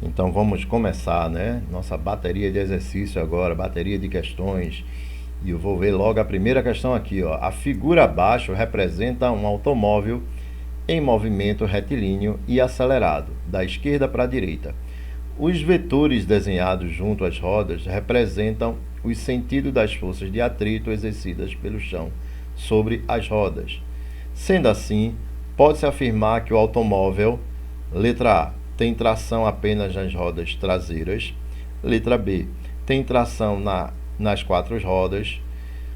Então vamos começar, né? Nossa bateria de exercício agora, bateria de questões. E eu vou ver logo a primeira questão aqui, ó. A figura abaixo representa um automóvel em movimento retilíneo e acelerado, da esquerda para a direita. Os vetores desenhados junto às rodas representam os sentidos das forças de atrito exercidas pelo chão sobre as rodas. Sendo assim, pode-se afirmar que o automóvel, letra A, tem tração apenas nas rodas traseiras. Letra B, tem tração nas quatro rodas.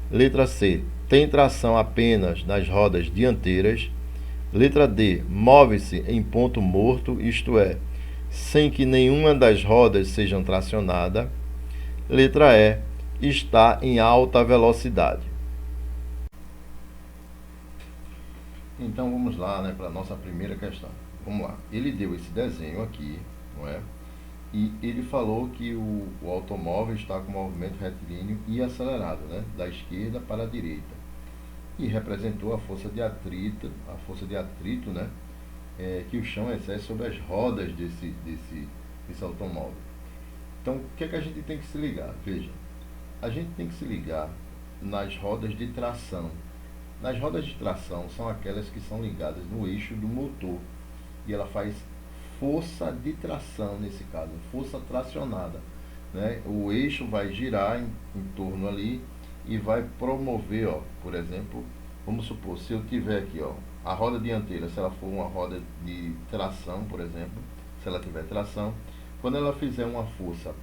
Letra C, tem tração apenas nas rodas dianteiras. Letra D, move-se em ponto morto, isto é, sem que nenhuma das rodas seja tracionada. Letra E, está em alta velocidade. Então vamos lá, né, para a nossa primeira questão. Vamos lá. Ele deu esse desenho aqui, não é? E ele falou que o automóvel está com movimento retilíneo e acelerado, né, da esquerda para a direita. E representou a força de atrito, né, que o chão exerce sobre as rodas desse automóvel. Então, o que é que a gente tem que se ligar? Veja, a gente tem que se ligar nas rodas de tração. Nas rodas de tração são aquelas que são ligadas no eixo do motor e ela faz força de tração nesse caso, força tracionada, né? O eixo vai girar em torno ali e vai promover, ó, por exemplo, vamos supor, se eu tiver aqui, ó, a roda dianteira, se ela for uma roda de tração, por exemplo, se ela tiver tração, quando ela fizer uma força,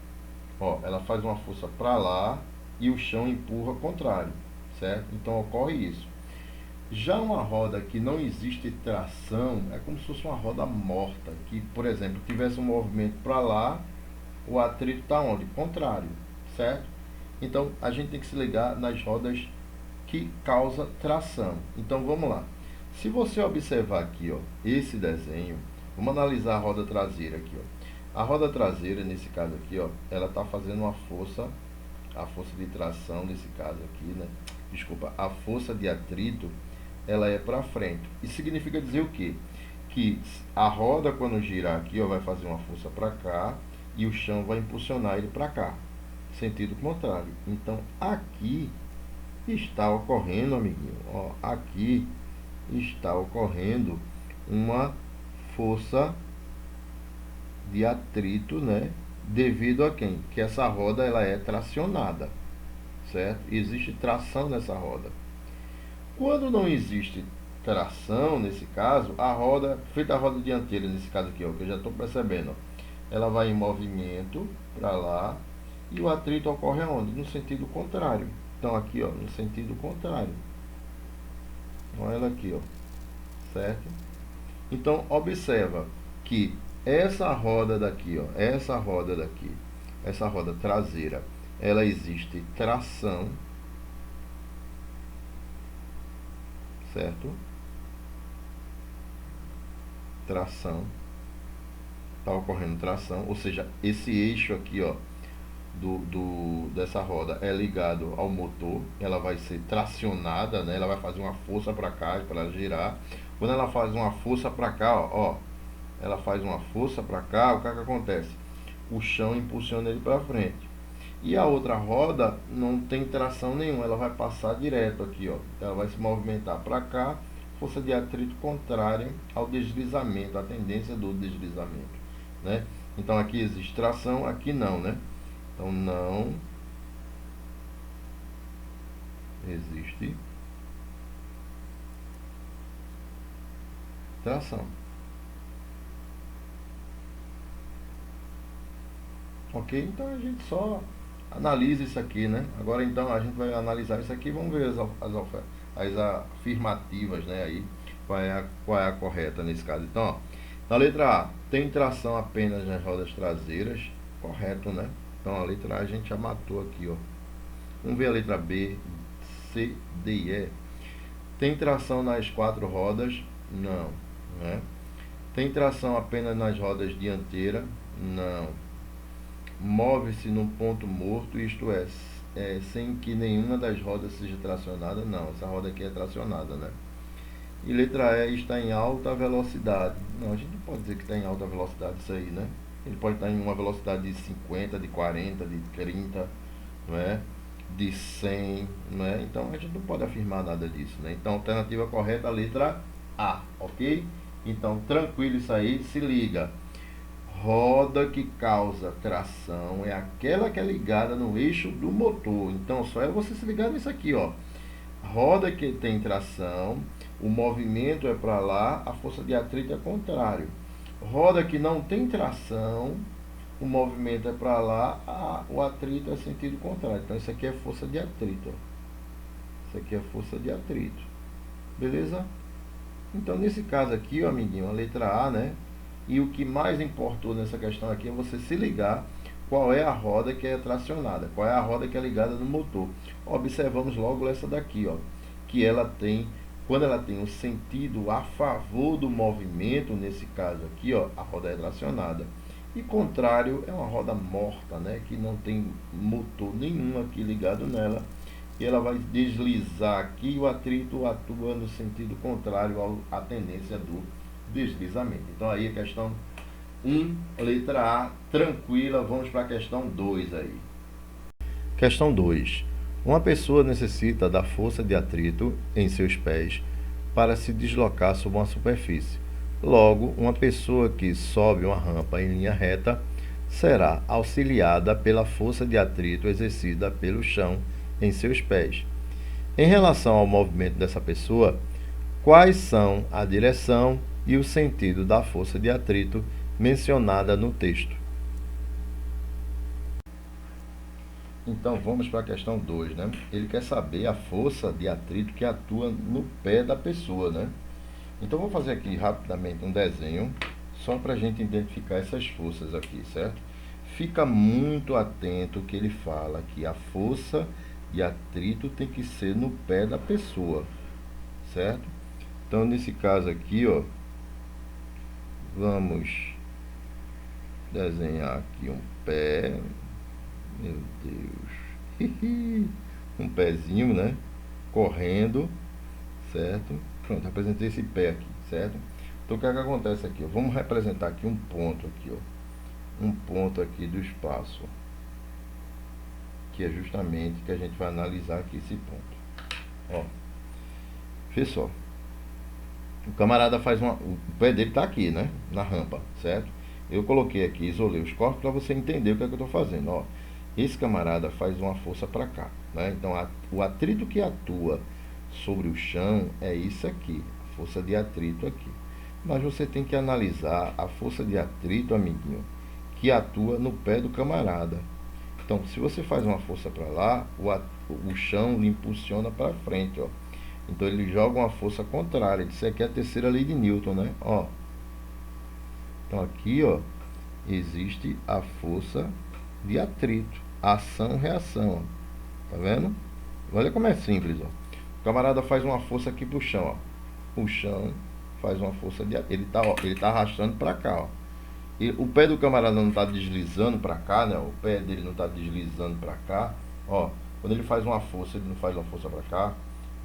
ó, ela faz uma força para lá e o chão empurra ao contrário, certo? Então ocorre isso. Já uma roda que não existe tração, é como se fosse uma roda morta, que, por exemplo, tivesse um movimento para lá, o atrito está onde? Contrário, certo? Então, a gente tem que se ligar nas rodas que causa tração. Então, vamos lá. Se você observar aqui, ó, esse desenho, vamos analisar a roda traseira aqui, ó. A roda traseira, nesse caso aqui, ó, ela está fazendo uma força, a força de tração, nesse caso aqui, né? Desculpa, a força de atrito, ela é para frente. Isso significa dizer o quê? Que a roda, quando girar aqui, ó, vai fazer uma força para cá e o chão vai impulsionar ele para cá, sentido contrário. Então, aqui está ocorrendo, amiguinho, ó, aqui está ocorrendo uma força de atrito, né? Devido a quem? Que essa roda ela é tracionada, certo? Existe tração nessa roda. Quando não existe tração, nesse caso, a roda, feita a roda dianteira, nesse caso aqui, ó, que eu já estou percebendo, ó, ela vai em movimento para lá e o atrito ocorre aonde? No sentido contrário. Então aqui, ó, no sentido contrário. Olha ela aqui, ó, certo? Então observa que essa roda daqui, ó, essa roda traseira, ela existe tração, certo? Tração, está ocorrendo tração, ou seja, esse eixo aqui, ó, dessa roda é ligado ao motor, ela vai ser tracionada, né? Ela vai fazer uma força para cá para ela girar. Quando ela faz uma força para cá, ó, ela faz uma força para cá, o que é que acontece? O chão impulsiona ele para frente. E a outra roda não tem tração nenhuma, ela vai passar direto aqui, ó. Ela vai se movimentar para cá, força de atrito contrária ao deslizamento, a tendência do deslizamento, né? Então aqui existe tração, aqui não, né? Então não existe tração. Ok? Então a gente só analisa isso aqui, né? Agora então a gente vai analisar isso aqui e vamos ver as afirmativas, né? Aí qual é a correta nesse caso. Então, ó, na letra A, tem tração apenas nas rodas traseiras, correto, né? Então a letra A a gente já matou aqui, ó. Vamos ver a letra B, C, D e E. Tem tração nas quatro rodas? Não, né? Tem tração apenas nas rodas dianteiras? Não. Move-se num ponto morto, isto é, sem que nenhuma das rodas seja tracionada? Não, essa roda aqui é tracionada, né? E letra E, está em alta velocidade. Não, a gente não pode dizer que está em alta velocidade isso aí, né? Ele pode estar em uma velocidade de 50, de 40, de 30, não é? De 100, não é? Então a gente não pode afirmar nada disso, né? Então, alternativa correta, a letra A, ok? Então, tranquilo isso aí, se liga. Roda que causa tração é aquela que é ligada no eixo do motor. Então, só é você se ligar nisso aqui, ó. Roda que tem tração, o movimento é para lá, a força de atrito é contrário. Roda que não tem tração, o movimento é para lá, o atrito é sentido contrário. Então, isso aqui é força de atrito, ó. Isso aqui é força de atrito. Beleza? Então, nesse caso aqui, ó, amiguinho, a letra A, né? E o que mais importou nessa questão aqui é você se ligar qual é a roda que é tracionada, qual é a roda que é ligada no motor. Observamos logo essa daqui, ó, que ela tem, quando ela tem um sentido a favor do movimento, nesse caso aqui, ó, a roda é tracionada. E contrário é uma roda morta, né, que não tem motor nenhum aqui ligado nela. E ela vai deslizar aqui e o atrito atua no sentido contrário à tendência do deslizamento. Então aí a questão 1, letra A, tranquila. Vamos para a questão 2 aí. Questão 2. Uma pessoa necessita da força de atrito em seus pés para se deslocar sobre uma superfície. Logo, uma pessoa que sobe uma rampa em linha reta será auxiliada pela força de atrito exercida pelo chão em seus pés. Em relação ao movimento dessa pessoa, quais são a direção e o sentido da força de atrito mencionada no texto? Então vamos para a questão 2, né? Ele quer saber a força de atrito que atua no pé da pessoa, né? Então vou fazer aqui rapidamente um desenho, só para a gente identificar essas forças aqui, certo? Fica muito atento que ele fala que a força de atrito tem que ser no pé da pessoa, certo? Então nesse caso aqui, ó, vamos desenhar aqui um pé, meu Deus, um pezinho, né, correndo, certo? Pronto, representei esse pé aqui, certo? Então o que é que acontece aqui? Vamos representar aqui um ponto aqui, ó, um ponto aqui do espaço, que é justamente que a gente vai analisar aqui esse ponto. Ó, vê só. O camarada faz uma... O pé dele está aqui, né? Na rampa, certo? Eu coloquei aqui, isolei os corpos para você entender o que é que eu estou fazendo. Ó, esse camarada faz uma força para cá, né? Então, o atrito que atua sobre o chão é isso aqui. A força de atrito aqui. Mas você tem que analisar a força de atrito, amiguinho, que atua no pé do camarada. Então, se você faz uma força para lá, o chão lhe impulsiona para frente, ó. Então ele joga uma força contrária. Isso aqui é a terceira lei de Newton, né? Ó. Então aqui, ó, existe a força de atrito, ação-reação, ó. Tá vendo? Olha como é simples, ó. O camarada faz uma força aqui pro chão, ó. O chão faz uma força de atrito. Ele tá arrastando para cá, ó. E o pé do camarada não está deslizando para cá, né? O pé dele não está deslizando para cá, ó. Quando ele faz uma força, ele não faz uma força para cá.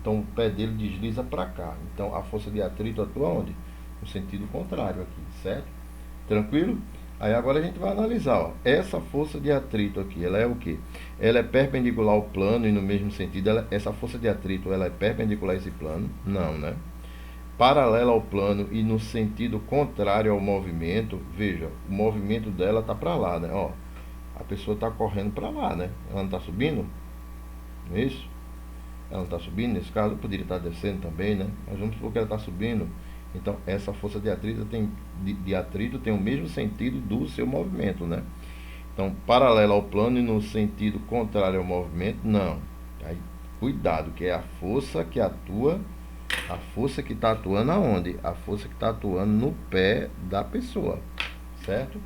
Então o pé dele desliza para cá. Então a força de atrito atua onde? No sentido contrário aqui, certo? Tranquilo? Aí agora a gente vai analisar, ó. Essa força de atrito aqui, ela é o quê? Ela é perpendicular ao plano e no mesmo sentido, essa força de atrito, ela é perpendicular a esse plano? Não, né? Paralela ao plano e no sentido contrário ao movimento, veja, o movimento dela tá para lá, né? Ó, a pessoa está correndo para lá, né? Ela não está subindo? Não é isso? Ela não está subindo, nesse caso poderia estar descendo também, né? Mas vamos supor que ela está subindo. Então essa força de atrito tem o mesmo sentido do seu movimento, né? Então, paralelo ao plano e no sentido contrário ao movimento, não. Aí, cuidado, que é a força que atua, a força que está atuando aonde? A força que está atuando no pé da pessoa, certo?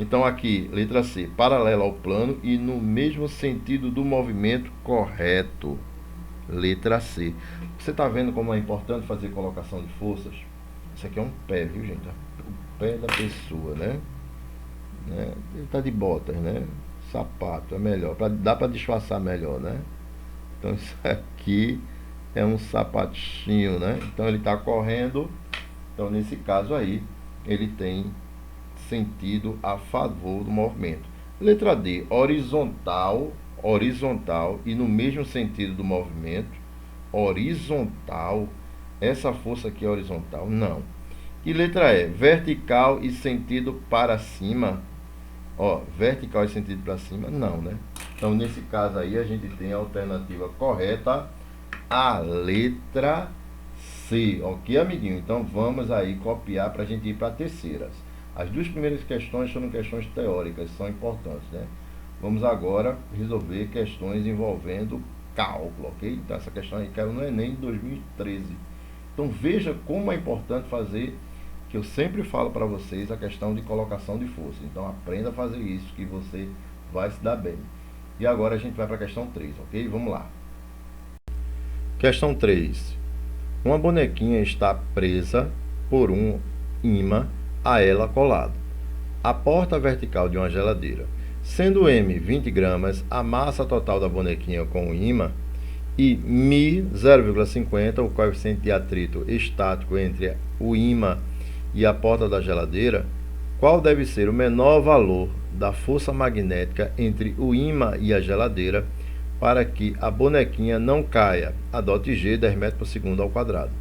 Então aqui, letra C, paralelo ao plano e no mesmo sentido do movimento, correto. Letra C. Você está vendo como é importante fazer colocação de forças? Isso aqui é um pé, viu, gente? O pé da pessoa, né? Ele está de botas, né? Sapato é melhor, dá para disfarçar melhor, né? Então isso aqui é um sapatinho, né? Então ele está correndo. Então nesse caso aí, ele tem sentido a favor do movimento. Letra D, horizontal e no mesmo sentido do movimento. Horizontal, essa força aqui é horizontal? Não. E letra E, vertical e sentido para cima. Ó, vertical e sentido para cima? Não, né? Então, nesse caso aí, a gente tem a alternativa correta, a letra C. Ok, amiguinho? Então, vamos aí copiar para a gente ir para terceiras. As duas primeiras questões foram questões teóricas, são importantes, né? Vamos agora resolver questões envolvendo cálculo, ok? Então, essa questão aí caiu no Enem de 2013. Então, veja como é importante fazer, que eu sempre falo para vocês, a questão de colocação de força. Então, aprenda a fazer isso, que você vai se dar bem. E agora a gente vai para a questão 3, ok? Vamos lá. Questão 3. Uma bonequinha está presa por um ímã a ela colado. A porta vertical de uma geladeira. Sendo M 20 gramas, a massa total da bonequinha com o ímã e μ 0,50, o coeficiente de atrito estático entre o ímã e a porta da geladeira, qual deve ser o menor valor da força magnética entre o ímã e a geladeira para que a bonequinha não caia? Adote G, 10 metros por segundo ao quadrado.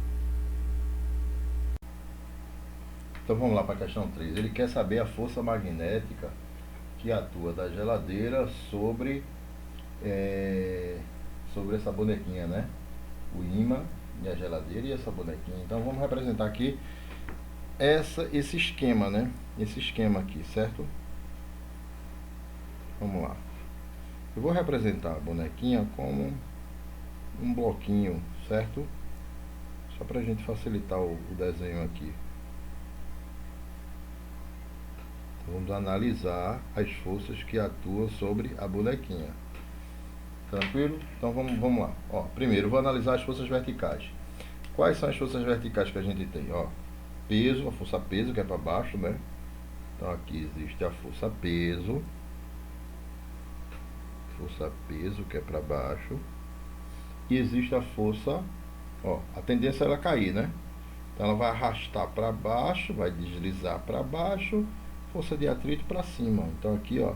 Então vamos lá para a questão 3. Ele quer saber a força magnética que atua da geladeira sobre essa bonequinha, né? O ímã e a geladeira e essa bonequinha. Então vamos representar aqui esse esquema, né? Esse esquema aqui, certo? Vamos lá. Eu vou representar a bonequinha como um bloquinho, certo? Só para a gente facilitar o desenho aqui. Vamos analisar as forças que atuam sobre a bonequinha. Tranquilo? Então vamos lá. Ó, primeiro eu vou analisar as forças verticais. Quais são as forças verticais que a gente tem? Ó, peso, a força peso, que é para baixo, né? Então aqui existe a força peso. Força peso, que é para baixo. E existe a força, ó, a tendência é ela cair, né? Então ela vai arrastar para baixo, vai deslizar para baixo, força de atrito para cima. Então aqui, ó,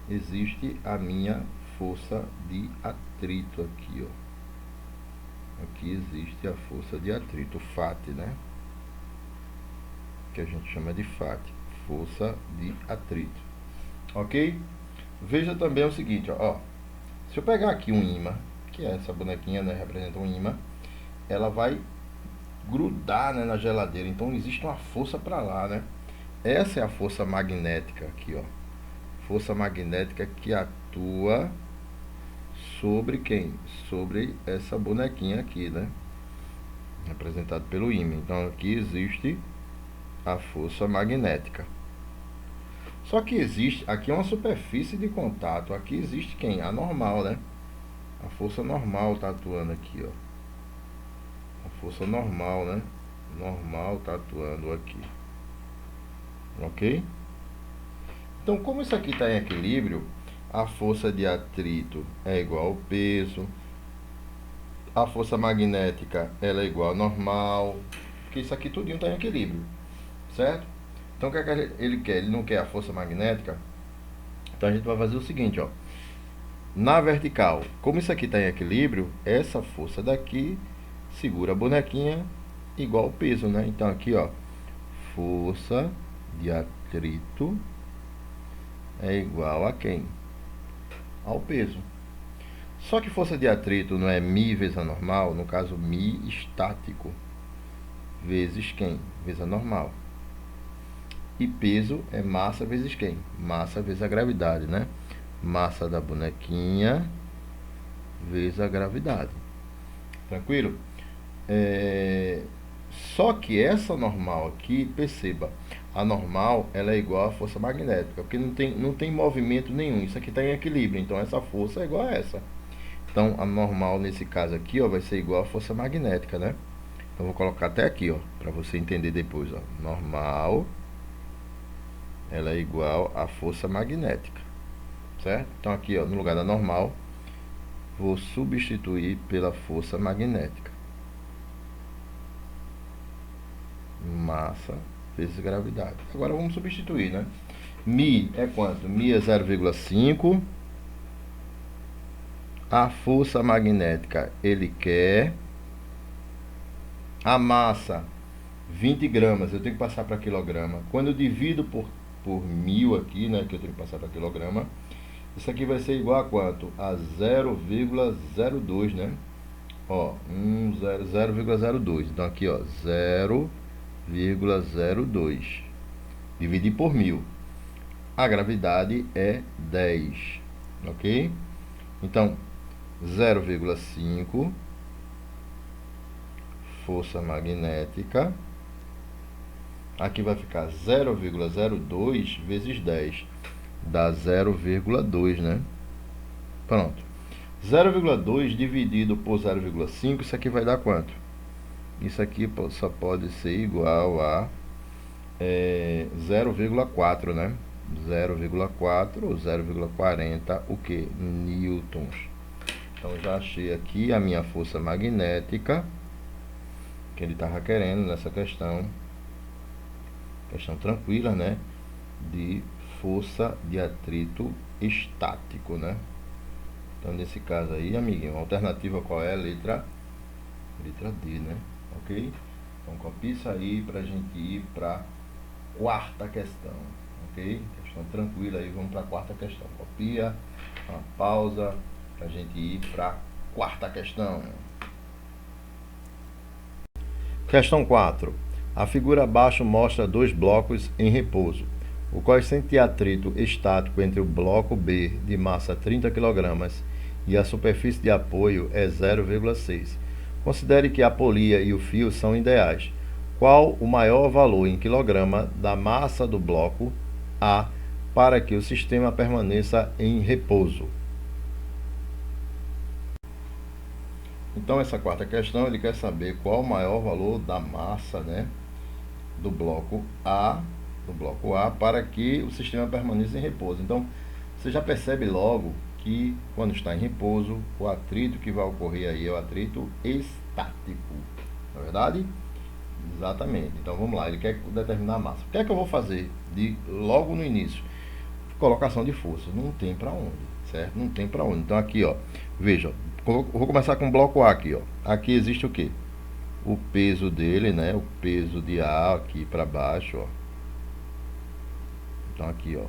existe a minha força de atrito aqui, ó. Aqui existe a força de atrito, FAT, né? Que a gente chama de FAT, força de atrito. Ok? Veja também o seguinte, ó. Se eu pegar aqui um ímã, que é essa bonequinha, né, representa um ímã, ela vai grudar, né, na geladeira. Então existe uma força para lá, né? Essa é a força magnética aqui, ó. Força magnética que atua sobre quem? Sobre essa bonequinha aqui, né? Representado pelo ímã. Então aqui existe a força magnética. Só que existe, aqui é uma superfície de contato. Aqui existe quem? A normal, né? A força normal está atuando aqui, ó. A força normal, né? Normal está atuando aqui. Ok? Então, como isso aqui está em equilíbrio, a força de atrito é igual ao peso. A força magnética ela é igual ao normal. Porque isso aqui tudinho está em equilíbrio. Certo? Então, o que é que ele quer? Ele não quer a força magnética. Então, a gente vai fazer o seguinte, ó. Na vertical, como isso aqui está em equilíbrio, essa força daqui segura a bonequinha igual ao peso, né? Então, aqui, ó, força de atrito é igual a quem? Ao peso. Só que força de atrito não é μ vezes a normal, no caso μ estático, vezes quem? Vezes a normal. E peso é massa vezes quem? Massa vezes a gravidade, né? Massa da bonequinha vezes a gravidade. Tranquilo? Só que essa normal aqui, perceba, a normal ela é igual à força magnética, porque não tem movimento nenhum. Isso aqui está em equilíbrio, então essa força é igual a essa. Então a normal nesse caso aqui, ó, vai ser igual à força magnética, né? Então vou colocar até aqui, ó, para você entender depois, ó. Normal ela é igual à força magnética, certo? Então aqui, ó, no lugar da normal, vou substituir pela força magnética. Massa vezes gravidade. Agora vamos substituir, né? Mi é quanto? Mi é 0,5. A força magnética ele quer. A massa, 20 gramas, eu tenho que passar para quilograma. Quando eu divido por 1000 aqui, né, que eu tenho que passar para quilograma, isso aqui vai ser igual a quanto? A 0,02, né? Ó, 0,02. Então aqui, ó, 0,02. Dividir por 1000. A gravidade é 10, ok? Então, 0,5 força magnética. Aqui vai ficar 0,02 vezes 10. Dá 0,2, né? Pronto. 0,2 dividido por 0,5, isso aqui vai dar quanto? Isso aqui só pode ser igual a 0,4, né? 0,4 ou 0,40, o que? Newtons. Então, já achei aqui a minha força magnética que ele estava querendo nessa questão. Questão tranquila, né? De força de atrito estático, né? Então, nesse caso aí, amiguinho, a alternativa qual é? Letra D, né? Ok? Então, copia isso aí pra gente ir pra quarta questão, ok? Questão tranquila aí, vamos pra quarta questão. Copia, uma pausa pra gente ir pra quarta questão. Questão 4. A figura abaixo mostra dois blocos em repouso. O coeficiente atrito estático entre o bloco B de massa 30 kg e a superfície de apoio é 0,6. Considere que a polia e o fio são ideais. Qual o maior valor em quilograma da massa do bloco A para que o sistema permaneça em repouso? Então, essa quarta questão, ele quer saber qual o maior valor da massa, né, do bloco A para que o sistema permaneça em repouso. Então, você já percebe logo que quando está em repouso, o atrito que vai ocorrer aí é o atrito estático. Não é verdade? Exatamente. Então, vamos lá. Ele quer determinar a massa. O que é que eu vou fazer logo no início? Colocação de força. Não tem para onde, certo? Não tem para onde. Então, aqui, ó. Veja, vou começar com o bloco A aqui, ó. Aqui existe o quê? O peso dele, né? O peso de A aqui para baixo, ó. Então aqui, ó,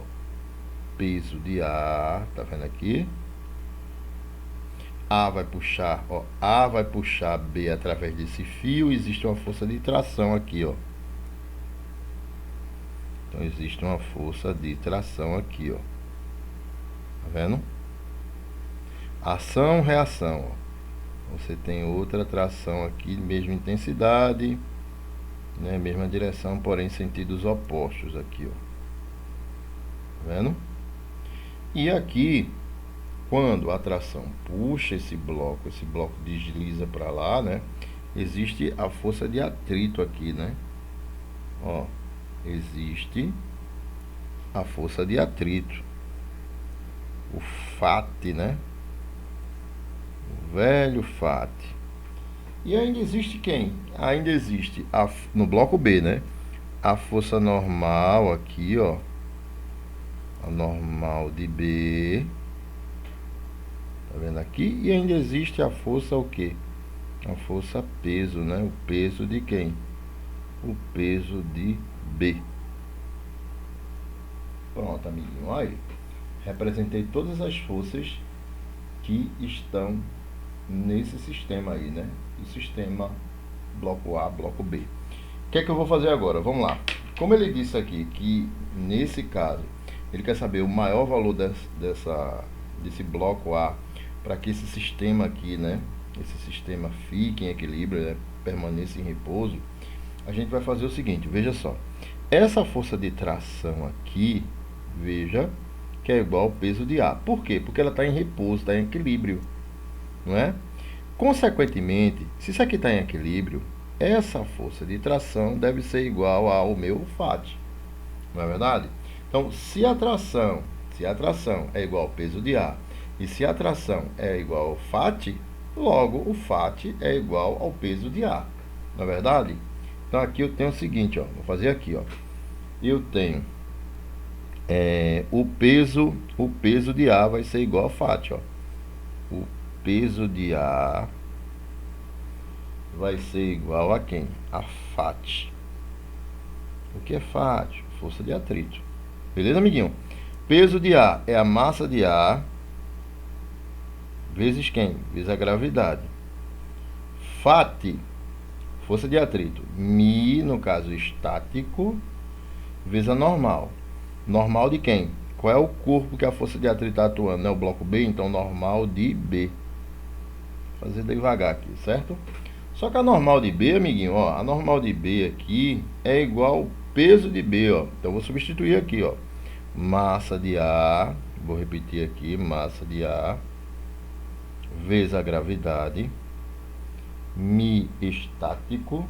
peso de A, tá vendo aqui? A vai puxar, ó, A vai puxar B através desse fio, existe uma força de tração aqui, ó. Então existe uma força de tração aqui, ó. Tá vendo? Ação, reação, ó. Você tem outra tração aqui, mesma intensidade, né, mesma direção, porém sentidos opostos aqui, ó. Tá vendo? E aqui, quando a tração puxa esse bloco desliza para lá, né? Existe a força de atrito aqui, né? Ó, existe a força de atrito, o FAT, né? O velho FAT. E ainda existe quem? Ainda existe no bloco B, né? A força normal aqui, ó. A normal de B. Tá vendo aqui? E ainda existe a força o quê? A força peso, né? O peso de quem? O peso de B. Pronto, amiguinho. Olha aí. Representei todas as forças que estão nesse sistema aí, né? O sistema bloco A, bloco B. O que é que eu vou fazer agora? Vamos lá. Como ele disse aqui que nesse caso ele quer saber o maior valor desse bloco A para que esse sistema aqui, né? Esse sistema fique em equilíbrio, né, permaneça em repouso. A gente vai fazer o seguinte, veja só. Essa força de tração aqui, veja, que é igual ao peso de A. Por quê? Porque ela está em repouso, está em equilíbrio, não é? Consequentemente, se isso aqui está em equilíbrio, essa força de tração deve ser igual ao meu FAT, não é verdade? Então, se a tração é igual ao peso de A e se a tração é igual ao FAT, logo o FAT é igual ao peso de A, não é verdade? Então aqui eu tenho o seguinte, ó, vou fazer aqui, ó. Eu tenho o peso de A vai ser igual a FAT, ó. O peso de A vai ser igual a quem? A FAT. O que é FAT? Força de atrito. Beleza, amiguinho? Peso de A é a massa de A vezes quem? Vezes a gravidade. FAT, força de atrito. Mi, no caso estático, vezes a normal. Normal de quem? Qual é o corpo que a força de atrito está atuando? É o bloco B? Então, normal de B. Vou fazer devagar aqui, certo? Só que a normal de B, amiguinho, ó, a normal de B aqui é igual ao peso de B, ó. Então, vou substituir aqui, ó. Massa de A, vou repetir aqui, massa de A, vezes a gravidade, mi estático,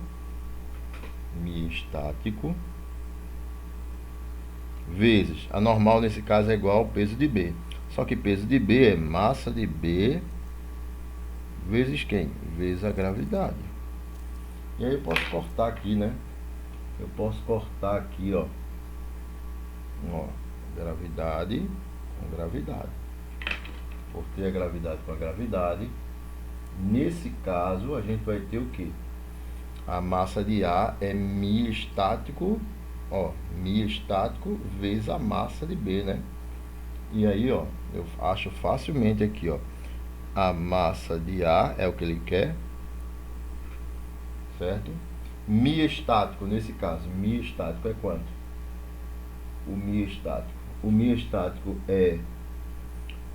vezes, a normal nesse caso é igual ao peso de B. Só que peso de B é massa de B vezes quem? Vezes a gravidade. E aí eu posso cortar aqui, né? Eu posso cortar aqui, ó. Ó, gravidade com gravidade. Cortei a gravidade com a gravidade. Nesse caso, a gente vai ter o que? A massa de A é mi estático, ó, mi estático vezes a massa de B, né? E aí, ó, eu acho facilmente aqui, ó, a massa de A é o que ele quer, certo? Mi estático, nesse caso, mi estático é quanto? O mi estático é,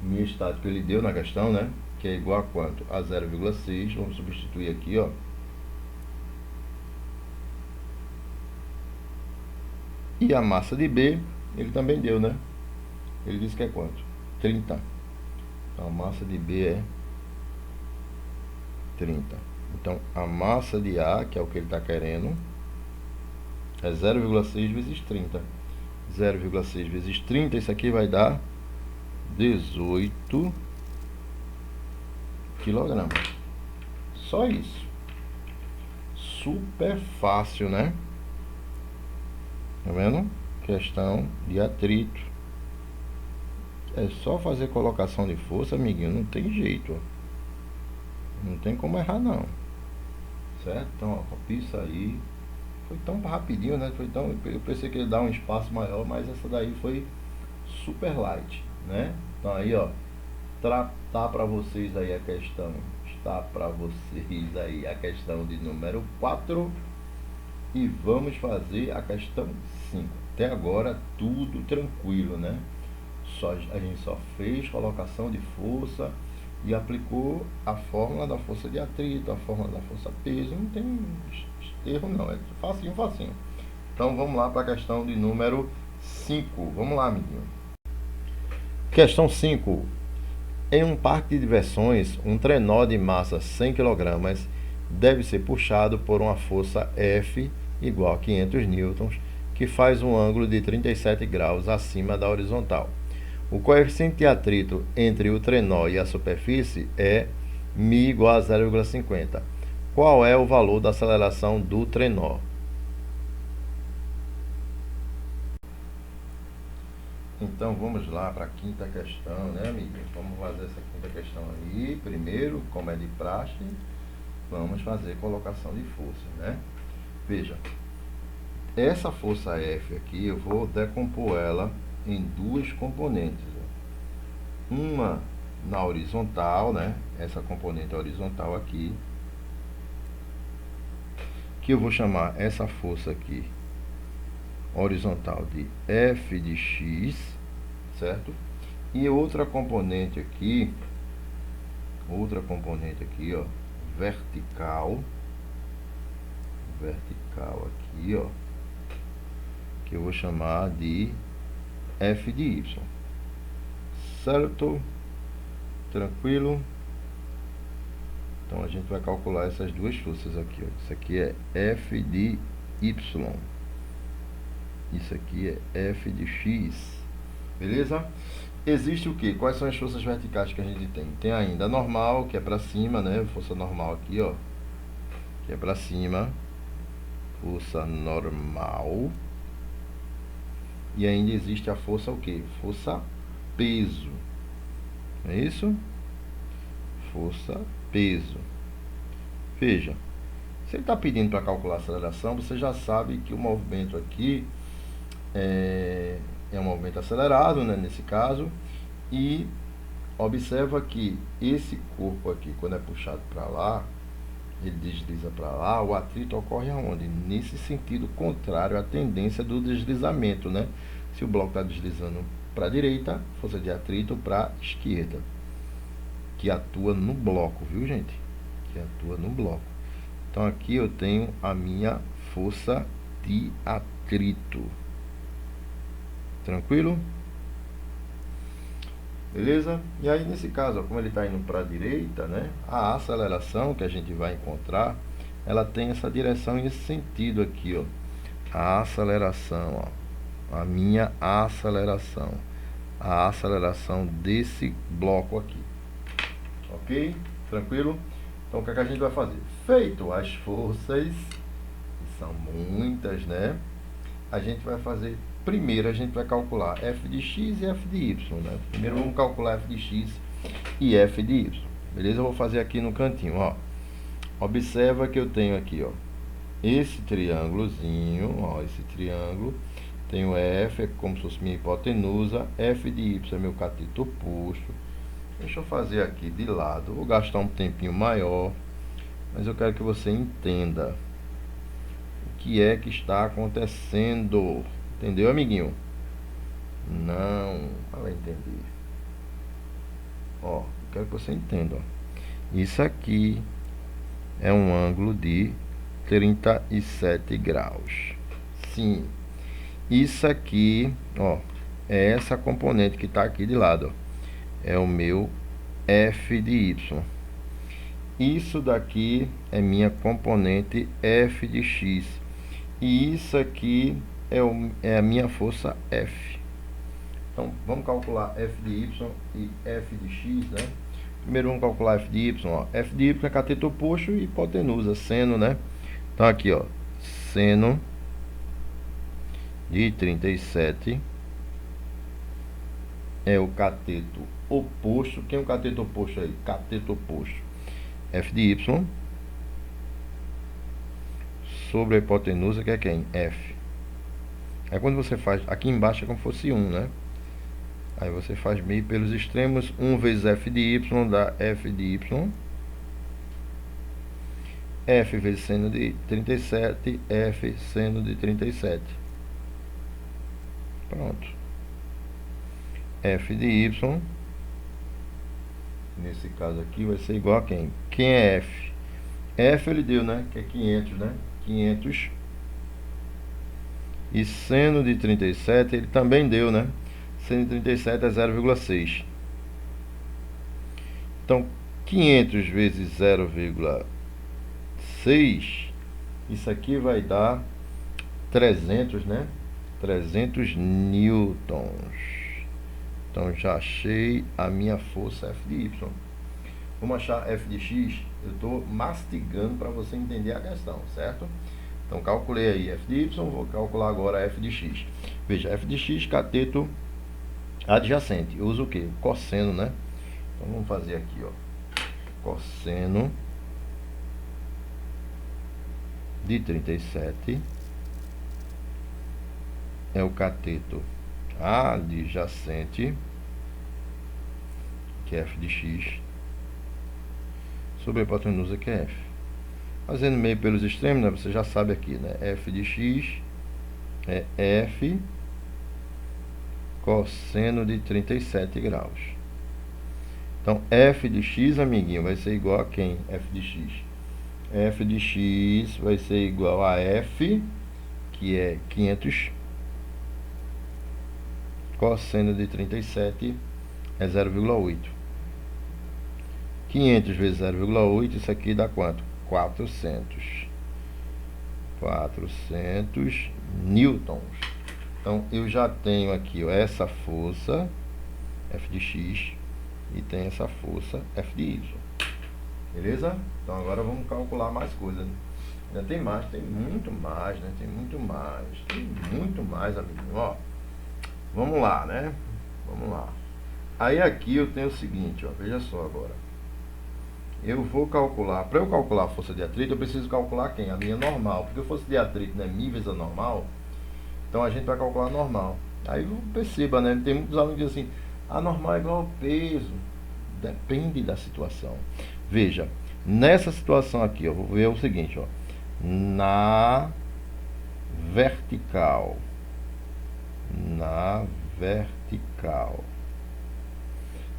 mi estático ele deu na questão, né? Que é igual a quanto? A 0,6, vamos substituir aqui, ó. E a massa de B, ele também deu, né? Ele disse que é quanto? 30. Então, a massa de B é 30. Então, a massa de A, que é o que ele está querendo, é 0,6 vezes 30. 0,6 vezes 30, isso aqui vai dar 18 quilogramas. Só isso. Super fácil, né? Tá vendo? Questão de atrito. É só fazer colocação de força, amiguinho. Não tem jeito, ó. Não tem como errar, não. Certo? Então, ó, copia isso aí. Foi tão rapidinho, né? Foi tão, eu pensei que ia dar um espaço maior, mas essa daí foi super light, né? Então aí, ó, tá para vocês aí a questão. Está para vocês aí a questão de número 4. E vamos fazer a questão 5. Até agora tudo tranquilo, né? A gente só fez colocação de força e aplicou a fórmula da força de atrito, a fórmula da força peso. Não tem erro não, é facinho, facinho. Então vamos lá para a questão de número 5. Vamos lá, amiguinho. Questão 5. Em um parque de diversões, um trenó de massa 100 kg deve ser puxado por uma força F igual a 500 newtons, que faz um ângulo de 37 graus acima da horizontal. O coeficiente de atrito entre o trenó e a superfície é μ igual a 0,50. Qual é o valor da aceleração do trenó? Então vamos lá para a quinta questão, né, amiguinho? Vamos fazer essa quinta questão aí. Primeiro, como é de praxe, vamos fazer colocação de força, né? Veja, essa força F aqui, eu vou decompor ela em duas componentes. Uma na horizontal, né? Essa componente horizontal aqui, que eu vou chamar essa força aqui horizontal de F de x, certo? E outra componente aqui, ó, vertical aqui, ó, que eu vou chamar de F de y, certo? Tranquilo? Então a gente vai calcular essas duas forças aqui, ó. Isso aqui é F de y, isso aqui é F de x, beleza? Existe o que? Quais são as forças verticais que a gente tem? Tem ainda a normal, que é para cima, né? Força normal aqui, ó, que é para cima. força normal. E ainda existe a força o quê? Força peso. É isso? Força peso. Veja, se ele está pedindo para calcular a aceleração, você já sabe que o movimento aqui é um movimento acelerado, né, nesse caso. E observa que esse corpo aqui, quando é puxado para lá, ele desliza para lá, o atrito ocorre aonde? Nesse sentido contrário à tendência do deslizamento, né? Se o bloco está deslizando para a direita, força de atrito para a esquerda, que atua no bloco, viu, gente? Que atua no bloco. Então aqui eu tenho a minha força de atrito. Tranquilo? Beleza? E aí nesse caso, ó, como ele está indo para a direita, né? A aceleração que a gente vai encontrar, ela tem essa direção e esse sentido aqui, ó. A aceleração, ó. A minha aceleração. A aceleração desse bloco aqui. Ok? Tranquilo? Então o que é que a gente vai fazer? Feito as forças, que são muitas, né? A gente vai fazer, primeiro a gente vai calcular f de x e f de y, né? Primeiro vamos calcular f de x e f de y. Beleza? Eu vou fazer aqui no cantinho, ó. Observa que eu tenho aqui, ó, esse triângulozinho, ó, esse triângulo. Tenho f, é como se fosse minha hipotenusa, f de y é meu cateto oposto. Deixa eu fazer aqui de lado, vou gastar um tempinho maior, mas eu quero que você entenda o que é que está acontecendo. Entendeu, amiguinho? Não, vai entender. Ó, eu quero que você entenda, ó. Isso aqui é um ângulo de 37 graus. Sim. Isso aqui, ó, é essa componente que está aqui de lado, ó. É o meu f de y. Isso daqui é minha componente f de x. E isso aqui é a minha força F. Então, vamos calcular f de y e f de x, né? Primeiro vamos calcular f de y, ó. F de y é cateto oposto e hipotenusa, seno, né? Então, aqui, ó, seno de 37 é o cateto oposto. Quem é o cateto oposto aí? Cateto oposto. F de y sobre a hipotenusa, que é quem? F. Aí quando você faz, aqui embaixo é como se fosse 1, né? Aí você faz meio pelos extremos, 1 vezes f de y dá f de y. F vezes seno de 37, F seno de 37. Pronto. F de y, nesse caso aqui, vai ser igual a quem? Quem é F? F ele deu, né? Que é 500, né? 500. E seno de 37 ele também deu, né? Seno de 37 é 0,6. Então, 500 vezes 0,6, isso aqui vai dar 300, né? 300 newtons. Então, já achei a minha força F de Y. Vamos achar F de X? Eu estou mastigando para você entender a questão, certo? Então, calculei aí F de Y, vou calcular agora F de X. Veja, F de X, cateto adjacente. Eu uso o que? O cosseno, né? Então, vamos fazer aqui, ó. Cosseno de 37 é o cateto adjacente, que é F de X, sobre a hipotenusa, que é F. Fazendo meio pelos extremos, né, você já sabe aqui, né? F de X é F cosseno de 37 graus. Então, F de X, amiguinho, vai ser igual a quem? F de X. F de X vai ser igual a F, que é 500, cosseno de 37 é 0,8. 500 vezes 0,8, isso aqui dá quanto? 400. 400 newtons. Então, eu já tenho aqui, ó, essa força F de X e tem essa força F de Y. Beleza? Então, agora vamos calcular mais coisas, né? Ainda tem mais, tem muito mais, né? Tem muito mais, amiguinho. Ó, vamos lá, né? Vamos lá. Aí aqui eu tenho o seguinte, ó, veja só agora. Eu vou calcular, para eu calcular a força de atrito, eu preciso calcular quem? A linha normal, porque a força de atrito, né, mi vezes a normal, então a gente vai calcular a normal. Aí perceba, né, tem muitos alunos que dizem assim, a normal é igual ao peso. Depende da situação. Veja, nessa situação aqui, eu vou ver o seguinte, ó, na vertical, na vertical.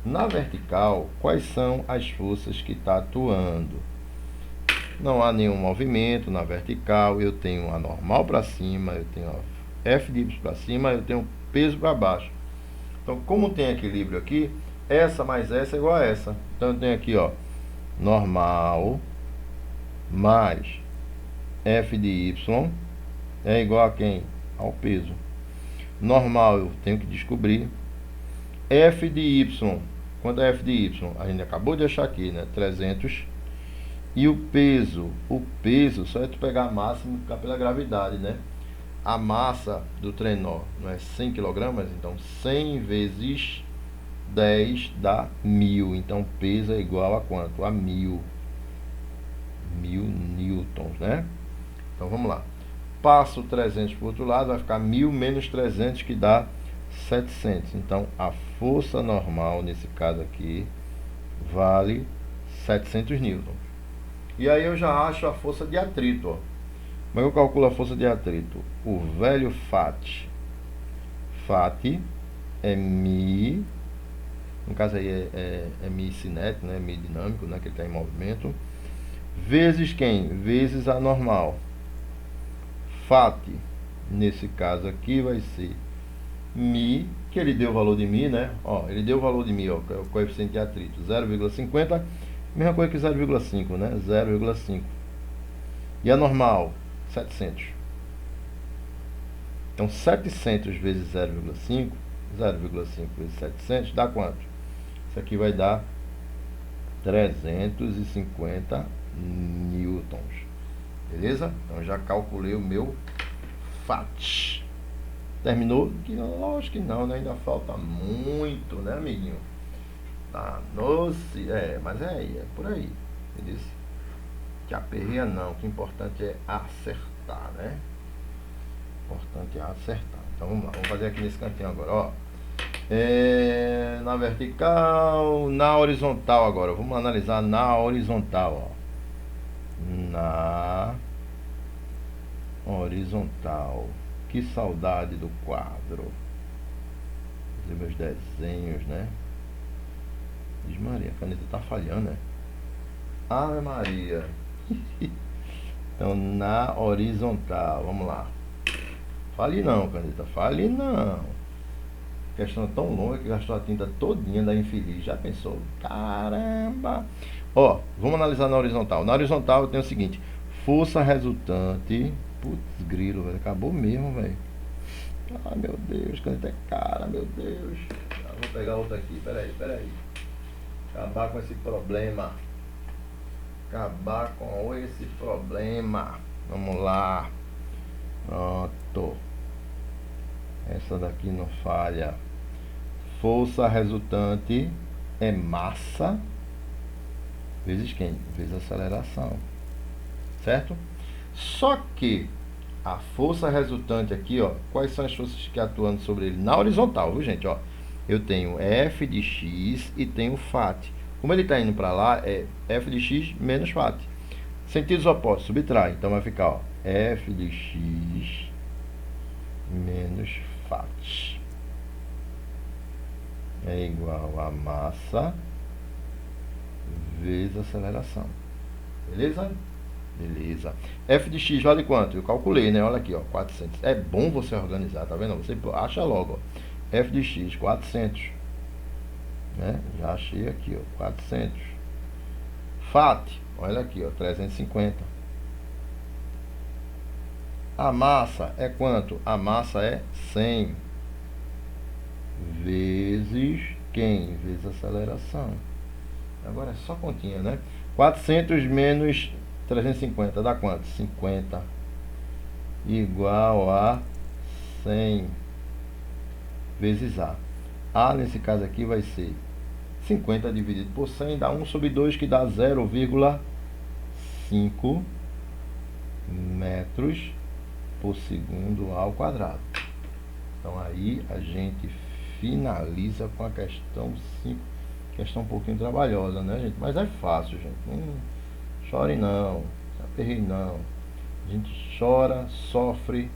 Na vertical, quais são as forças que está atuando? Não há nenhum movimento na vertical, eu tenho a normal para cima, eu tenho a F de Y para cima, eu tenho peso para baixo. Então, como tem equilíbrio aqui, essa mais essa é igual a essa. Então, eu tenho aqui, ó, normal mais F de Y é igual a quem? Ao peso. Normal eu tenho que descobrir. F de Y, quanto é F de Y? A gente acabou de achar aqui, né? 300. E o peso só é tu pegar a massa e multiplicar pela gravidade, né? A massa do trenó não é 100 kg, então 100 vezes 10 dá 1000. Então peso é igual a quanto? A 1000 newtons, né? Então vamos lá. Passo 300 para o outro lado, vai ficar 1000 menos 300, que dá 700. Então a força normal nesse caso aqui vale 700 newtons. E aí eu já acho a força de atrito, ó. Como é que eu calculo a força de atrito? O velho FAT. FAT é Mi, no caso aí é Mi cinético, né? Mi dinâmico, né? Que ele está em movimento. Vezes quem? Vezes a normal. FAT, nesse caso aqui, vai ser Mi, que ele deu o valor de Mi, né? Ó, ele deu o valor de Mi, ó, que é o coeficiente de atrito, 0,50, mesma coisa que 0,5, né? 0,5. E a normal, 700. Então, 700 vezes 0,5, 0,5 vezes 700, dá quanto? Isso aqui vai dar 350 newtons. Beleza? Então, já calculei o meu FAT. Terminou? Lógico que não, né? Ainda falta muito, né, amiguinho? Tá, mas é por aí. Entendeu? Que aperreia não, o que é importante é acertar, né? Importante é acertar. Então vamos lá, vamos fazer aqui nesse cantinho agora, ó. Na vertical, na horizontal agora. Vamos analisar na horizontal, ó. Na horizontal. Que saudade do quadro. Fazer meus desenhos, né? Diz Maria, a caneta tá falhando, né? Ave Maria. Então, na horizontal, vamos lá. Fale não, caneta, fale não. A questão é tão longa que gastou a tinta todinha da infeliz. Já pensou? Caramba! Ó, vamos analisar na horizontal. Na horizontal eu tenho o seguinte: força resultante. Putz, grilo, velho. Acabou mesmo, velho. Ai, meu Deus, caneta é cara, meu Deus. Vou pegar outra aqui, peraí. Acabar com esse problema. Vamos lá. Pronto. Essa daqui não falha. Força resultante é massa vezes quem? Vezes aceleração. Certo? Só que a força resultante aqui, ó, quais são as forças que atuando sobre ele? Na horizontal, viu, gente? Ó, eu tenho F de X e tenho FAT. Como ele está indo para lá, é F de X menos FAT. Sentidos opostos, subtrai. Então vai ficar, ó, F de X menos FAT é igual a massa vezes aceleração. Beleza? Beleza. F de X vale quanto? Eu calculei, né? Olha aqui, ó, 400. É bom você organizar, tá vendo? Você acha logo, ó. F de X, 400. Né? Já achei aqui, ó, 400. FAT, olha aqui, ó, 350. A massa é quanto? A massa é 100 vezes quem? Vezes aceleração. Agora é só continha, né? 400 menos 350 dá quanto? 50 igual a 100 vezes A. A nesse caso aqui vai ser 50 dividido por 100 dá 1 sobre 2, que dá 0,5 metros por segundo ao quadrado. Então aí a gente finaliza com a questão 5. Questão um pouquinho trabalhosa, né, gente? Mas é fácil, gente. Não chore não, se aperreie não. A gente chora, sofre,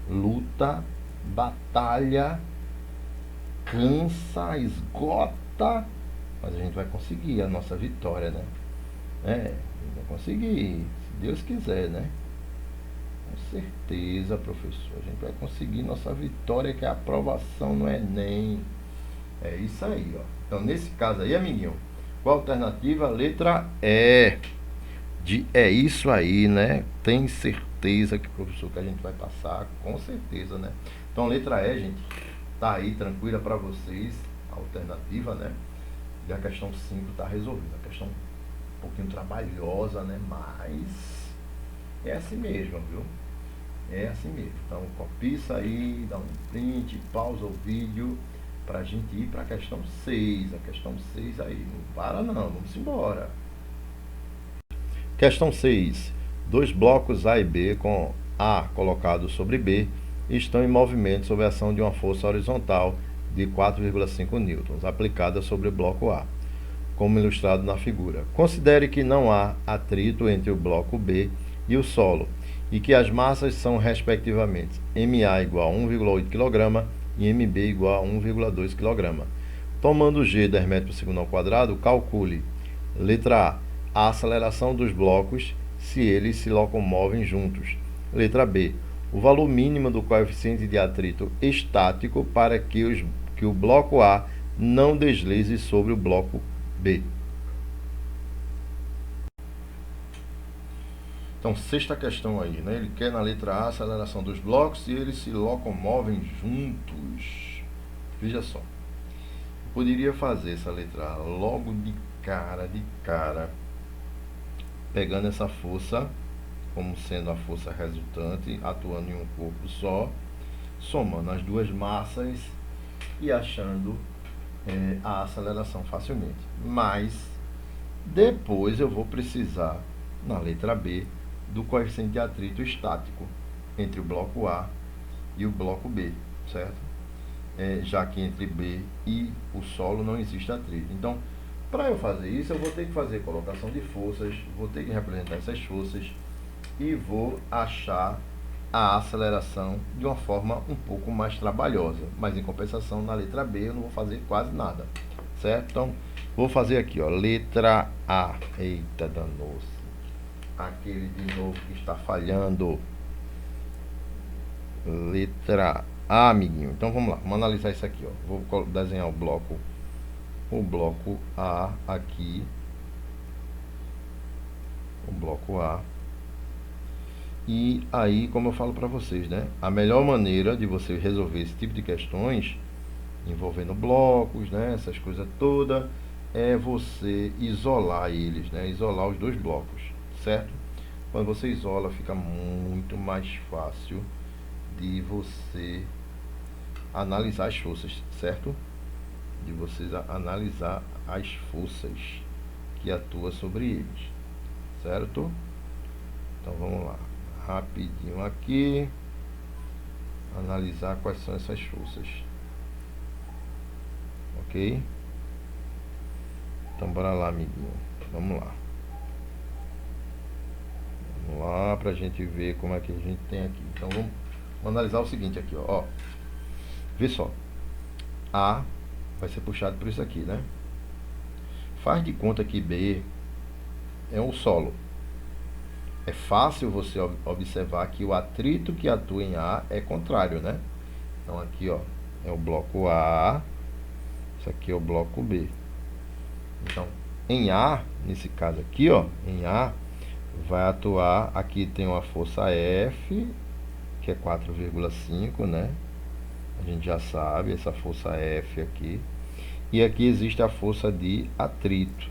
luta, batalha, cansa, esgota, mas a gente vai conseguir a nossa vitória, né? A gente vai conseguir, se Deus quiser, né? Com certeza, professor, a gente vai conseguir nossa vitória, que é a aprovação no Enem. É isso aí, ó. Então, nesse caso aí, amiguinho, qual a alternativa? Letra E. É isso aí, né? Tem certeza que, professor, que a gente vai passar? Com certeza, né? Então, letra E, gente, tá aí, tranquila para vocês, a alternativa, né? E a questão 5 tá resolvida. A questão um pouquinho trabalhosa, né? Mas é assim mesmo, viu? É assim mesmo. Então, copia isso aí, dá um print, pausa o vídeo pra gente ir para a questão 6. A questão 6 aí, não para não, vamos embora. Questão 6. Dois blocos A e B com A colocado sobre B estão em movimento sob a ação de uma força horizontal de 4,5 newtons aplicada sobre o bloco A, como ilustrado na figura. Considere que não há atrito entre o bloco B e o solo e que as massas são respectivamente MA igual a 1,8 kg e MB igual a 1,2 kg. Tomando G 10 metros por segundo ao quadrado, calcule: letra A aceleração dos blocos se eles se locomovem juntos. Letra B, o valor mínimo do coeficiente de atrito estático para que o bloco A não deslize sobre o bloco B. Então, sexta questão aí, né? Ele quer na letra A a aceleração dos blocos se eles se locomovem juntos. Veja só. Eu poderia fazer essa letra A logo de cara, pegando essa força como sendo a força resultante, atuando em um corpo só, somando as duas massas e achando a aceleração facilmente. Mas depois eu vou precisar, na letra B, do coeficiente de atrito estático entre o bloco A e o bloco B, certo? Já que entre B e o solo não existe atrito. Então, para eu fazer isso, eu vou ter que fazer colocação de forças, vou ter que representar essas forças e vou achar a aceleração de uma forma um pouco mais trabalhosa. Mas em compensação, na letra B eu não vou fazer quase nada, certo? Então, vou fazer aqui, ó, letra A. Eita, danou-se. Aquele de novo que está falhando. Letra A, amiguinho. Então vamos lá, vamos analisar isso aqui, ó. Vou desenhar o bloco A aqui. O bloco A. E aí, como eu falo para vocês, né? A melhor maneira de você resolver esse tipo de questões envolvendo blocos, né? Essas coisas todas, é você isolar eles, né? Isolar os dois blocos, certo? Quando você isola, fica muito mais fácil de você analisar as forças, certo? De vocês analisar as forças que atuam sobre eles, certo? Então vamos lá, rapidinho aqui, analisar quais são essas forças, ok? Então bora lá, amiguinho, vamos lá. Vamos lá pra gente ver como é que a gente tem aqui. Então vamos analisar o seguinte aqui, ó. Vê só, A vai ser puxado por isso aqui, né? Faz de conta que B é um solo. É fácil você observar que o atrito que atua em A é contrário, né? Então aqui, ó, é o bloco A, isso aqui é o bloco B. Então, em A, nesse caso aqui, ó, em A, vai atuar, aqui tem uma força F, que é 4,5, né? A gente já sabe, essa força F aqui. E aqui existe a força de atrito.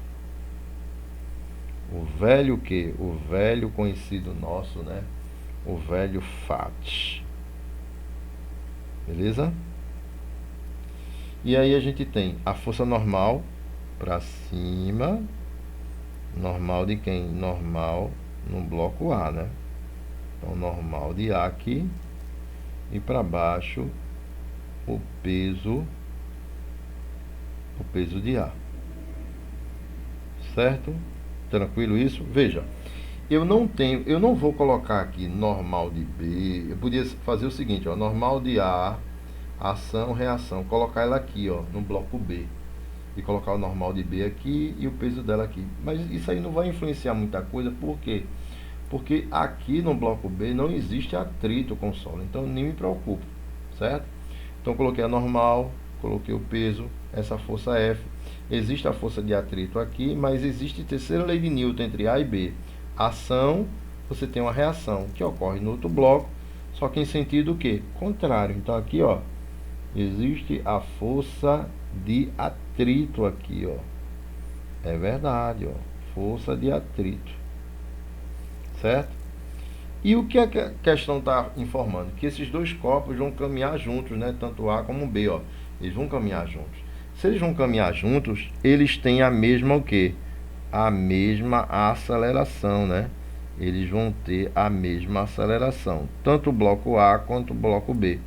O velho o quê? O velho conhecido nosso, né? O velho FAT. Beleza? E aí a gente tem a força normal para cima. Normal de quem? Normal no bloco A, né? Então, normal de A aqui. E para baixo, o peso de A. Certo? Tranquilo isso? Veja, eu não vou colocar aqui normal de B. Eu podia fazer o seguinte, ó, normal de A, ação, reação, colocar ela aqui, ó, no bloco B. E colocar o normal de B aqui e o peso dela aqui. Mas isso aí não vai influenciar muita coisa, por quê? Porque aqui no bloco B não existe atrito com o solo, então nem me preocupo, certo? Então coloquei a normal, coloquei o peso, essa força F. Existe a força de atrito aqui, mas existe a terceira lei de Newton entre A e B. Ação, você tem uma reação que ocorre no outro bloco, só que em sentido o quê? Contrário. Então aqui, ó, existe a força de atrito aqui, ó. É verdade, ó. Força de atrito. Certo? E o que a questão está informando? Que esses dois corpos vão caminhar juntos, né? Tanto A como B, ó. Eles vão caminhar juntos. Se eles vão caminhar juntos, eles têm a mesma o quê? A mesma aceleração, né? Eles vão ter a mesma aceleração, tanto o bloco A quanto o bloco B.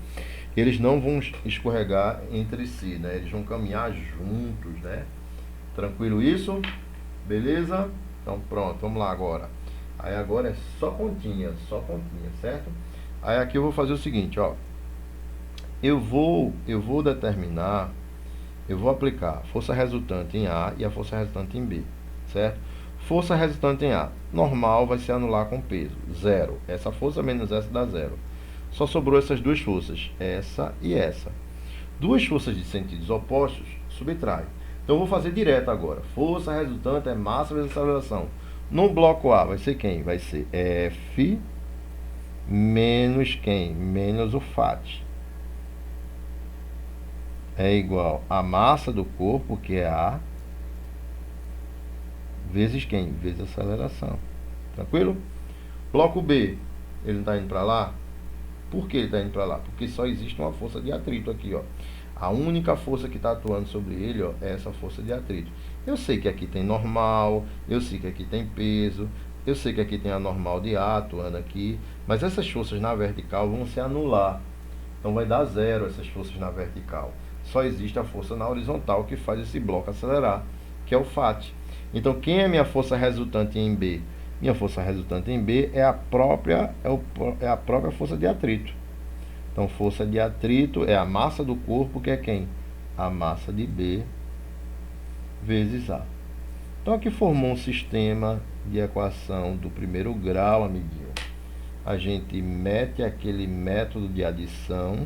Eles não vão escorregar entre si, né? Eles vão caminhar juntos, né? Tranquilo isso? Beleza? Então pronto, vamos lá agora. Aí agora é só continha, certo? Aí aqui eu vou fazer o seguinte, ó. Eu vou determinar, eu vou aplicar força resultante em A e a força resultante em B, certo? Força resultante em A, normal vai se anular com peso, zero. Essa força menos essa dá zero. Só sobrou essas duas forças, essa e essa. Duas forças de sentidos opostos, subtrai. Então eu vou fazer direto agora. Força resultante é massa vezes aceleração. No bloco A vai ser quem? Vai ser F menos quem? Menos o FAT. É igual a massa do corpo, que é A, vezes quem? Vezes a aceleração. Tranquilo? Bloco B, ele não está indo para lá? Por que ele está indo para lá? Porque só existe uma força de atrito aqui, ó. A única força que está atuando sobre ele, ó, é essa força de atrito. Eu sei que aqui tem normal, eu sei que aqui tem peso, eu sei que aqui tem a normal de A atuando aqui, mas essas forças na vertical vão se anular. Então vai dar zero essas forças na vertical. Só existe a força na horizontal que faz esse bloco acelerar, que é o FAT. Então quem é minha força resultante em B? Minha força resultante em B é a própria força de atrito. Então, força de atrito é a massa do corpo, que é quem? A massa de B vezes A. Então, aqui formou um sistema de equação do primeiro grau, amiguinho. A gente mete aquele método de adição,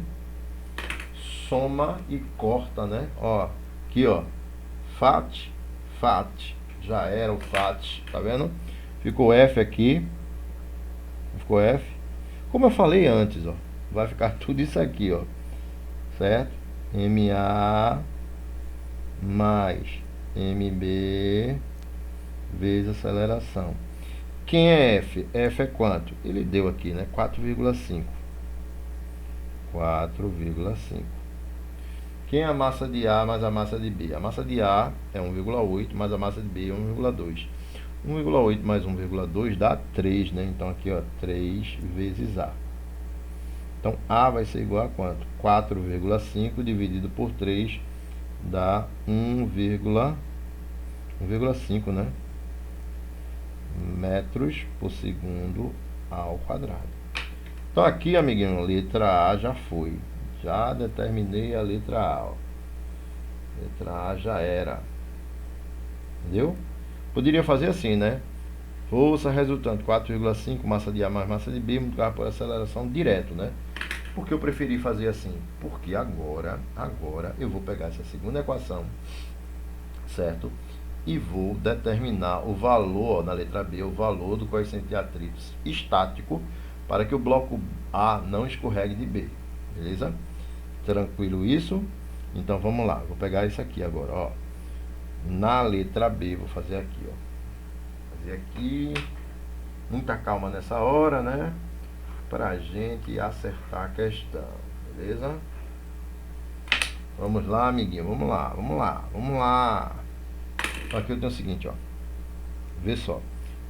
soma e corta, né? Ó, aqui, ó, FAT, já era o FAT, tá vendo? Ficou F aqui, ficou F. Como eu falei antes, ó, vai ficar tudo isso aqui, ó, certo? MA mais MB vezes aceleração. Quem é F? F é quanto? Ele deu aqui, né? 4,5. 4,5. Quem é a massa de A mais a massa de B? A massa de A é 1,8, mais a massa de B é 1,2. 1,8 mais 1,2 dá 3, né? Então aqui, ó, 3 vezes A. Então, A vai ser igual a quanto? 4,5 dividido por 3 dá 1,5, né? Metros por segundo ao quadrado. Então, aqui, amiguinho, letra A já foi. Já determinei a letra A, ó. Letra A já era. Entendeu? Poderia fazer assim, né? Força resultante 4,5, massa de A mais massa de B, multiplicado por aceleração direto, né? Por que eu preferi fazer assim? Porque agora eu vou pegar essa segunda equação, certo? E vou determinar o valor, ó, na letra B, o valor do coeficiente de atrito estático para que o bloco A não escorregue de B, beleza? Tranquilo isso? Então vamos lá, vou pegar isso aqui agora, ó. Na letra B, vou fazer aqui, ó. fazer aqui. Muita calma nessa hora, né? Pra gente acertar a questão, beleza? Vamos lá, amiguinho, vamos lá, vamos lá, vamos lá. Aqui eu tenho o seguinte, ó. Vê só. Vou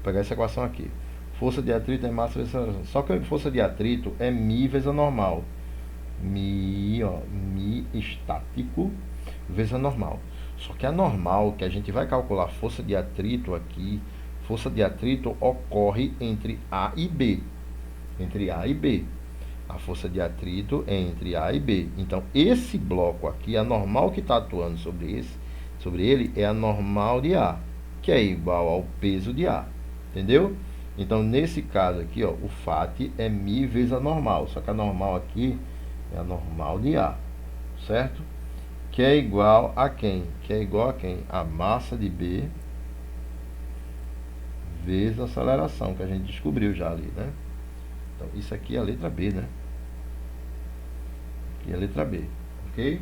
pegar essa equação aqui. Força de atrito é massa vezes aceleração. Só que a força de atrito é mi vezes a normal. Mi, ó, mi estático vezes a normal. Só que a normal, que a gente vai calcular força de atrito aqui, força de atrito ocorre entre A e B. Entre A e B. A força de atrito é entre A e B. Então, esse bloco aqui, a normal que está atuando sobre ele, é a normal de A, que é igual ao peso de A. Entendeu? Então, nesse caso aqui, ó, o FAT é mi vezes a normal. Só que a normal aqui é a normal de A. Certo? Que é igual a quem? Que é igual a quem? A massa de B vezes a aceleração, que a gente descobriu já ali, né? Então, isso aqui é a letra B, né? Aqui é a letra B, ok?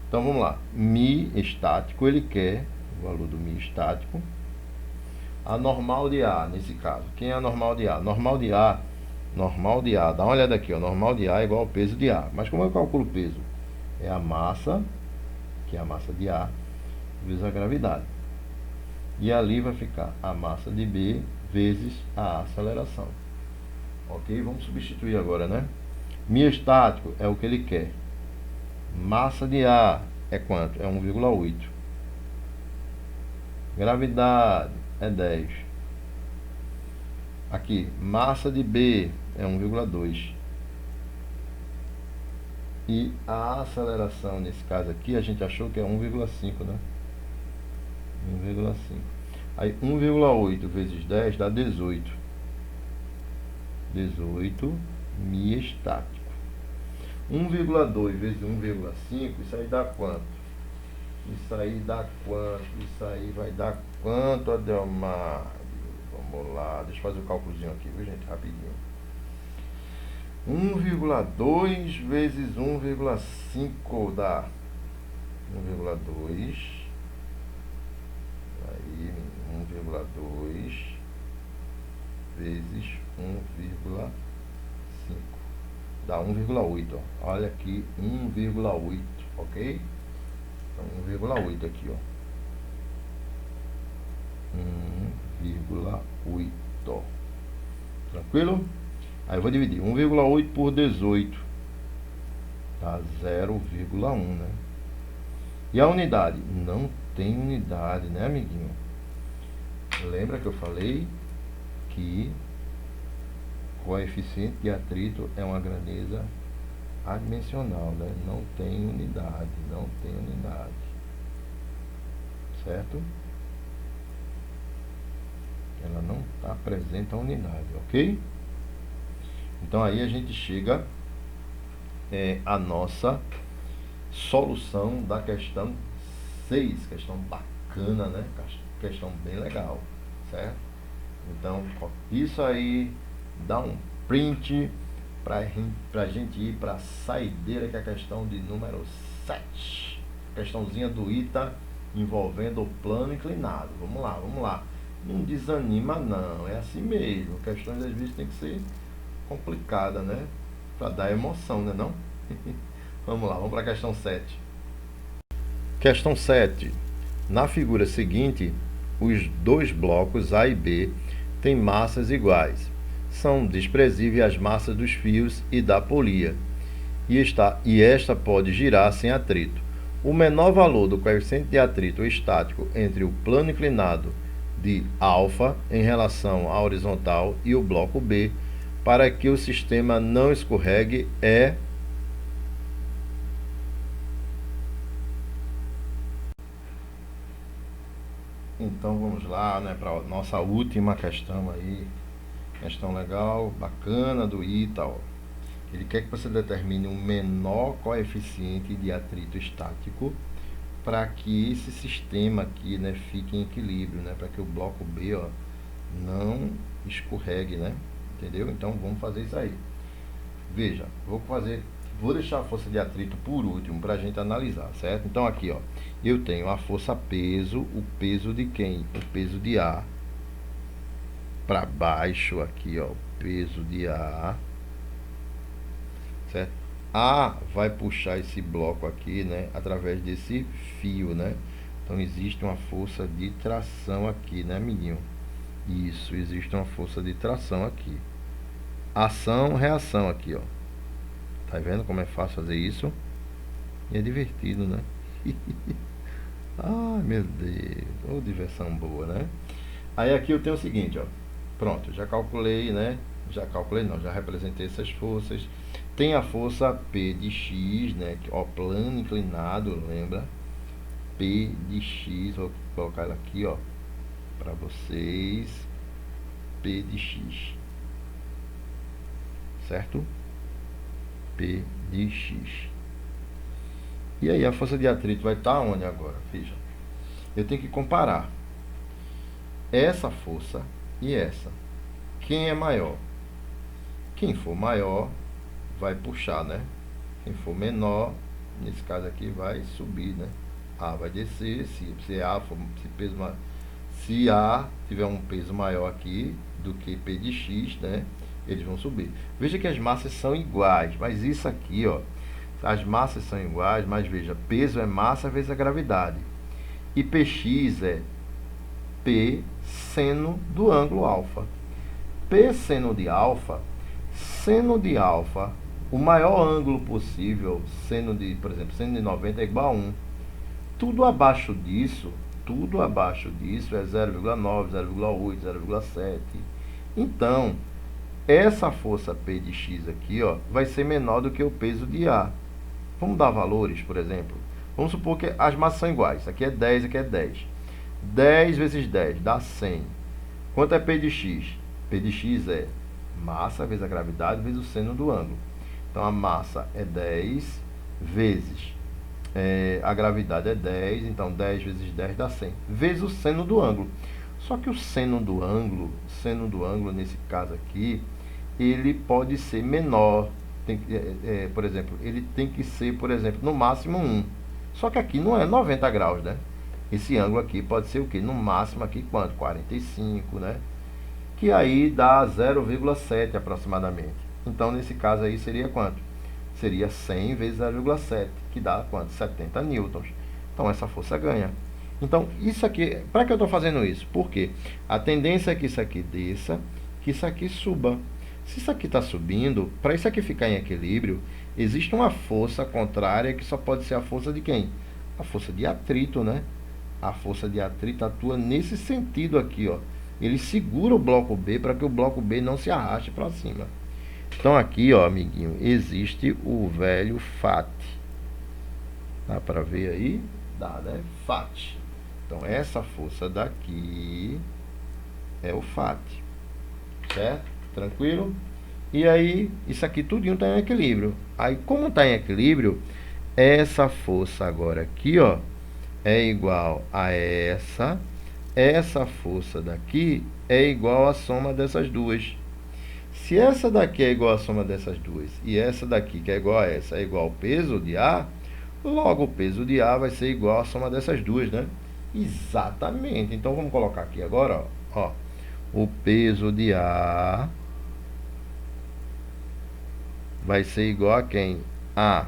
Então, vamos lá. Mi estático, ele quer o valor do mi estático. A normal de A, nesse caso. Quem é a normal de A? Normal de A, dá uma olhada aqui, ó. Normal de A é igual ao peso de A. Mas como eu calculo o peso? É a massa, que é a massa de A, vezes a gravidade. E ali vai ficar a massa de B vezes a aceleração. Ok? Vamos substituir agora, né? Mi estático é o que ele quer. Massa de A é quanto? É 1,8. Gravidade é 10. Aqui, massa de B é 1,2. E a aceleração, nesse caso aqui, a gente achou que é 1,5, né? 1,5. Aí 1,8 vezes 10 dá 18. 18 mi estático. 1,2 vezes 1,5, isso aí dá quanto? Isso aí dá quanto? Isso aí vai dar quanto, Adelmar? Vamos lá, deixa eu fazer o cálculozinho aqui, viu, gente? Rapidinho. 1,2 vezes 1,5 dá 1,2. Aí, 1,2 vezes 1,5 dá 1,8, ó. Olha aqui, 1,8, ok? Então, 1,8 aqui, ó. 1,8. Tranquilo? Aí eu vou dividir 1,8 por 18. Dá 0,1, né? E a unidade? Não tem unidade, né, amiguinho? Lembra que eu falei que coeficiente de atrito é uma grandeza adimensional, né? Não tem unidade, não tem unidade. Certo? Ela não apresenta unidade, ok? Então aí a gente chega à nossa solução da questão 6. Questão bacana, né? Questão bem legal, certo? Então, isso aí, dá um print pra gente ir para a saideira, que é a questão de número 7. Questãozinha do ITA envolvendo o plano inclinado. Vamos lá, vamos lá. Não desanima não, é assim mesmo. Questões às vezes tem que ser complicada, né? Para dar emoção, né não? Vamos lá, vamos para a questão 7. Questão 7. Na figura seguinte, os dois blocos A e B têm massas iguais. São desprezíveis as massas dos fios e da polia, e esta pode girar sem atrito. O menor valor do coeficiente de atrito estático entre o plano inclinado de α em relação à horizontal e o bloco B, para que o sistema não escorregue, é... Então vamos lá, né, para a nossa última questão aí. Questão legal, bacana do ITA, ó. Ele quer que você determine um menor coeficiente de atrito estático para que esse sistema aqui, né, fique em equilíbrio, né, para que o bloco B, ó, não escorregue, né? Entendeu? Então vamos fazer isso aí. Veja, vou deixar a força de atrito por último para a gente analisar, certo? Então aqui, ó, eu tenho a força peso, o peso de quem? O peso de A. para baixo aqui, ó, o peso de A, certo? A vai puxar esse bloco aqui, né, através desse fio, né? Então existe uma força de tração aqui, né, amiguinho? Isso, existe uma força de tração aqui. Ação, reação aqui, ó. Tá vendo como é fácil fazer isso? E é divertido, né? Ai, meu Deus, ô diversão boa, né? Aí aqui eu tenho o seguinte, ó. Pronto, já calculei, né? Já calculei não, já representei essas forças. Tem a força P de X, né? Ó, plano inclinado, lembra? P de X, vou colocar ela aqui, ó, para vocês. P de X, certo? P de X. E aí a força de atrito vai estar onde agora? Veja, eu tenho que comparar essa força e essa. Quem é maior? Quem for maior vai puxar, né? Quem for menor, nesse caso aqui, vai subir, né? A vai descer, se A for, se A tiver um peso maior aqui do que P de X, né? Eles vão subir. Veja que as massas são iguais, mas isso aqui, ó, as massas são iguais, mas veja, peso é massa vezes a gravidade. E Px é P seno do ângulo alfa. P seno de alfa, o maior ângulo possível, seno de, por exemplo, seno de 90 é igual a 1. Tudo abaixo disso é 0,9, 0,8, 0,7. Então, essa força P de X aqui, ó, vai ser menor do que o peso de A. Vamos dar valores, por exemplo. Vamos supor que as massas são iguais. Aqui é 10, aqui é 10. 10 vezes 10 dá 100. Quanto é P de X? P de X é massa vezes a gravidade vezes o seno do ângulo. Então, a massa é 10 vezes a gravidade é 10. Então, 10 vezes 10 dá 100. Vezes o seno do ângulo. Só que o seno do ângulo, nesse caso aqui, ele pode ser menor. Por exemplo, ele tem que ser, por exemplo, no máximo 1. Só que aqui não é 90 graus, né? Esse ângulo aqui pode ser o quê? No máximo aqui quanto? 45, né? Que aí dá 0,7 aproximadamente. Então, nesse caso aí, seria quanto? Seria 100 vezes 0,7, que dá quanto? 70 newtons. Então, essa força ganha. Então, isso aqui, para que eu estou fazendo isso? Porque a tendência é que isso aqui desça, que isso aqui suba. Se isso aqui está subindo, para isso aqui ficar em equilíbrio, existe uma força contrária que só pode ser a força de quem? A força de atrito, né? A força de atrito atua nesse sentido aqui, ó. Ele segura o bloco B para que o bloco B não se arraste para cima. Então aqui, ó, amiguinho, existe o velho FAT. Dá para ver aí? Dá, né? FAT. Então essa força daqui é o FAT. Certo? Tranquilo? E aí, isso aqui tudinho está em equilíbrio. Aí, como está em equilíbrio, essa força agora aqui, ó, é igual a essa. Essa força daqui é igual à soma dessas duas. Se essa daqui é igual à soma dessas duas e essa daqui, que é igual a essa, é igual ao peso de A, logo o peso de A vai ser igual à soma dessas duas, né? Exatamente. Então, vamos colocar aqui agora, ó, o peso de A vai ser igual a quem? A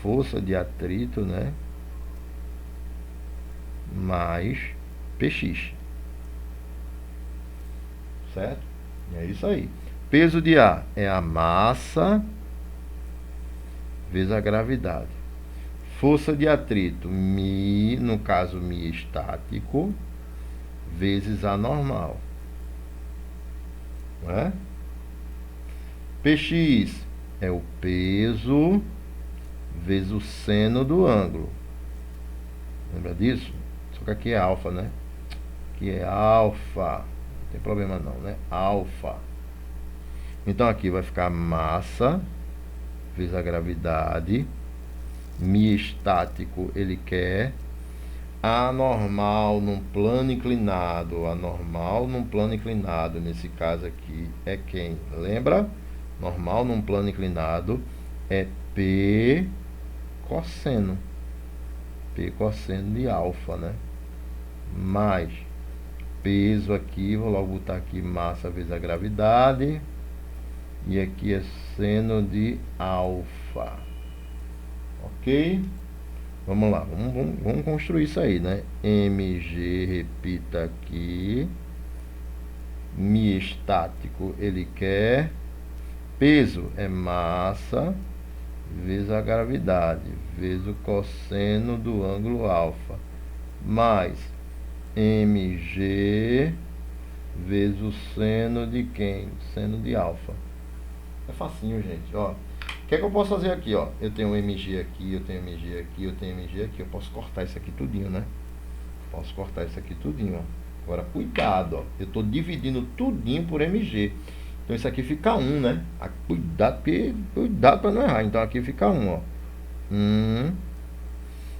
força de atrito, né? Mais Px. Certo? É isso aí. Peso de A é a massa vezes a gravidade. Força de atrito, μ, no caso μ estático, vezes A normal. Não é? Px é o peso vezes o seno do ângulo. Lembra disso? Só que aqui é alfa, né? Aqui é alfa. Não tem problema não, né? Alfa. Então aqui vai ficar massa vezes a gravidade. μ estático ele quer. A normal num plano inclinado. A normal num plano inclinado, nesse caso aqui, é quem? Lembra? Normal num plano inclinado é P cosseno. P cosseno de alfa, né? Mais peso aqui, vou logo botar aqui massa vezes a gravidade. E aqui é seno de alfa. Ok? Vamos lá, vamos construir isso aí, né? mg, repita aqui. Mi estático, ele quer. Peso é massa vezes a gravidade, vezes o cosseno do ângulo alfa, mais mg vezes o seno de quem? Seno de alfa. É facinho, gente, ó. O que é que eu posso fazer aqui, ó? Eu tenho mg aqui, eu tenho mg aqui, eu tenho mg aqui. Eu posso cortar isso aqui tudinho, né? Posso cortar isso aqui tudinho, ó. Agora, cuidado, ó. Eu estou dividindo tudinho por mg. Então, isso aqui fica 1, né? Cuidado para não errar. Então, aqui fica 1, ó.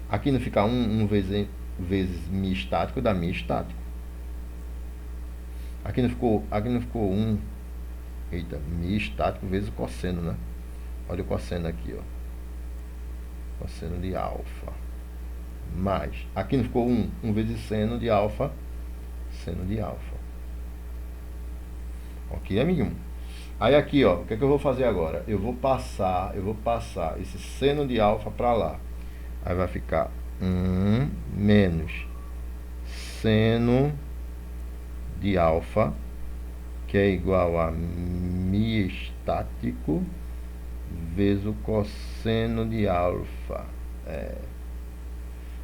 Aqui não fica 1 vezes mi estático, dá mi estático. Aqui não ficou 1. Eita, mi estático vezes o cosseno, né? Olha o cosseno aqui, ó. Cosseno de alfa. Mais. Aqui não ficou 1 vezes seno de alfa. Seno de alfa. Ok, amiguinho? Aí aqui, ó, o que é que eu vou fazer agora? Eu vou passar esse seno de alfa para lá. Aí vai ficar 1 menos seno de alfa, que é igual a mi estático vezes o cosseno de alfa.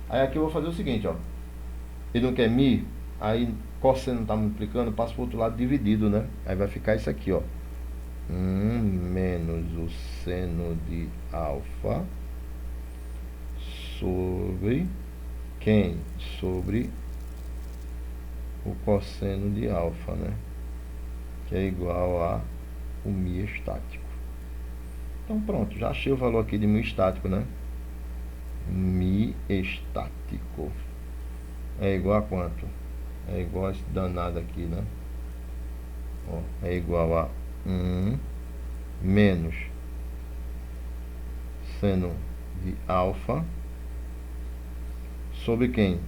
Aí aqui eu vou fazer o seguinte, ó. Ele não quer mi, aí cosseno está multiplicando, passa para o outro lado dividido, né? Aí vai ficar isso aqui, ó. 1 menos o seno de alfa sobre quem? Sobre o cosseno de alfa, né? Que é igual a o mi estático. Então pronto, já achei o valor aqui de mi estático, né? Mi estático é igual a quanto? É igual a esse danado aqui, né? Ó, é igual a 1 menos seno de alfa sobre quem?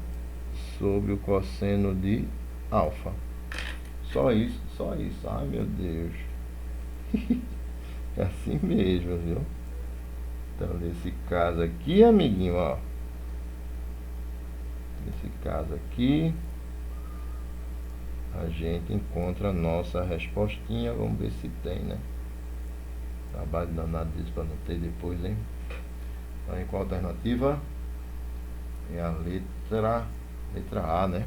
Sobre o cosseno de alfa. Só isso, só isso. Ai, meu Deus. É assim mesmo, viu? Então, nesse caso aqui, amiguinho, ó. Nesse caso aqui, a gente encontra a nossa respostinha. Vamos ver se tem, né? Trabalho danado disso para não ter depois, hein? Então, qual a alternativa? É a letra A, né?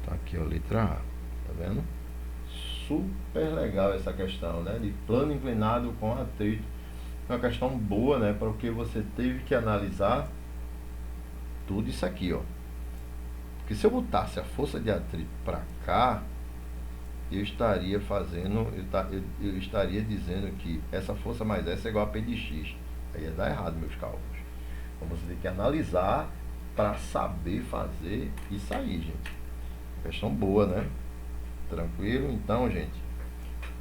Tá aqui, ó, letra A. Tá vendo? Super legal essa questão, né? De plano inclinado com atrito. Uma questão boa, né? Porque você teve que analisar tudo isso aqui, ó. Porque se eu botasse a força de atrito para cá, eu estaria fazendo, eu estaria dizendo que essa força mais essa é igual a P de X. Aí ia dar errado meus cálculos. Então você tem que analisar para saber fazer isso aí, gente. Questão boa, né? Tranquilo? Então, gente,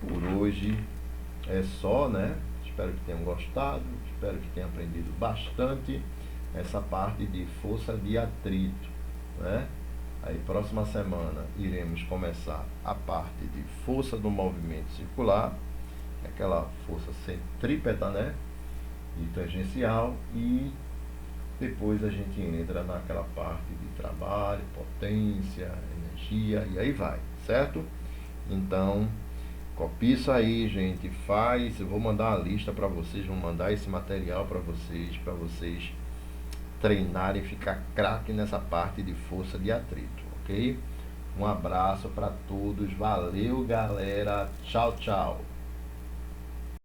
por hoje é só, né? Espero que tenham gostado, espero que tenham aprendido bastante essa parte de força de atrito, né? Aí, próxima semana, iremos começar a parte de força do movimento circular, que é aquela força centrípeta, né? E tangencial, e depois a gente entra naquela parte de trabalho, potência, energia, e aí vai, certo? Então, copia isso aí, gente, faz, eu vou mandar a lista para vocês, vou mandar esse material para vocês treinarem e ficar craque nessa parte de força de atrito, ok? Um abraço para todos, valeu galera, tchau, tchau.